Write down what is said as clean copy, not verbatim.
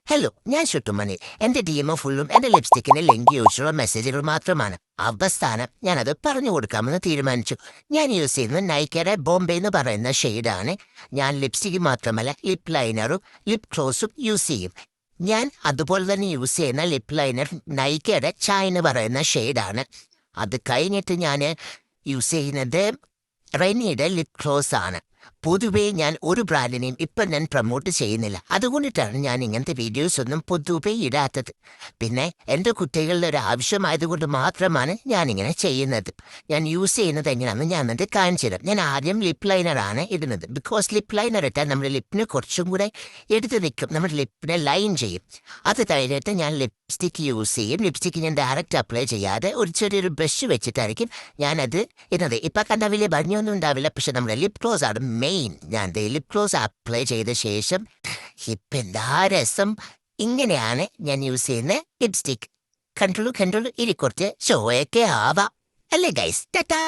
Hello, ഞാൻ ഷുട്ടുമണി. എന്റെ team ഫുള്ളും എന്റെ ലിപ്സ്റ്റിക്കിന് ലിങ്ക് ചോദിച്ചുള്ള മെസ്സേജുകൾ മാത്രമാണ്. അവസാനം ഞാനത് പറഞ്ഞു കൊടുക്കാമെന്ന് തീരുമാനിച്ചു. ഞാൻ യൂസ് ചെയ്യുന്നത് നൈക്കയുടെ ബോംബെ എന്ന് പറയുന്ന ഷെയ്ഡാണ്. ഞാൻ ലിപ്സ്റ്റിക്ക് മാത്രമല്ല ലിപ് ലൈനറും ലിപ് ഗ്ലോസും യൂസ് ചെയ്യും. ഞാൻ അതുപോലെ തന്നെ യൂസ് ചെയ്യുന്ന ലിപ് ലൈനർ നൈക്കയുടെ ചായ എന്ന് പറയുന്ന ഷെയ്ഡാണ്. അത് കഴിഞ്ഞിട്ട് ഞാൻ യൂസ് ചെയ്യുന്നത് റെനിയുടെ ലിപ് ഗ്ലോസ് ആണ്. പൊതുവേ ഞാൻ ഒരു ബ്രാൻഡിനെയും ഇപ്പം ഞാൻ പ്രൊമോട്ട് ചെയ്യുന്നില്ല. അതുകൊണ്ടിട്ടാണ് ഞാൻ ഇങ്ങനത്തെ വീഡിയോസ് ഒന്നും പൊതുവേ ഇടാത്തത്. പിന്നെ എൻ്റെ കുട്ടികളുടെ ഒരു ആവശ്യമായതുകൊണ്ട് മാത്രമാണ് ഞാനിങ്ങനെ ചെയ്യുന്നത്. ഞാൻ യൂസ് ചെയ്യുന്നത് എങ്ങനെയാണെന്ന് ഞാൻ എന്നിട്ട് കാണിച്ചു തരാം. ഞാൻ ആദ്യം ലിപ് ലൈനറാണ് ഇടുന്നത്. ബിക്കോസ് ലിപ് ലൈനർ ഇട്ടാൽ നമ്മുടെ ലിപ്പിന് കുറച്ചും കൂടെ എടുത്ത് നിൽക്കും, നമ്മുടെ ലിപ്പിനെ ലൈൻ ചെയ്യും. അത് കഴിഞ്ഞിട്ട് ഞാൻ ലിപ്സ്റ്റിക്ക് യൂസ് ചെയ്യും. ലിപ്സ്റ്റിക്ക് ഞാൻ ഡയറക്റ്റ് അപ്ലൈ ചെയ്യാതെ ഒരു ചെറിയൊരു ബ്രഷ് വെച്ചിട്ടായിരിക്കും ഞാനത് ഇടുന്നത്. ഇപ്പം കണ്ട വലിയ ഭംഗിയൊന്നും ഉണ്ടാവില്ല, പക്ഷെ നമ്മുടെ ലിപ് ഗ്ലോസ് ആണ് മെയിൻ. ഞാൻ ലിപ് ഗ്ലോസ് അപ്ലൈ ചെയ്ത ശേഷം ഇപ്പം എന്താ രസം, ഇങ്ങനെയാണ് ഞാൻ യൂസ് ചെയ്യുന്ന ലിപ്സ്റ്റിക്. കണ്ടോളൂ ഇനി കുറച്ച് ഷോയൊക്കെ ആവാം അല്ലേ ഗൈസ്. ടാറ്റാ.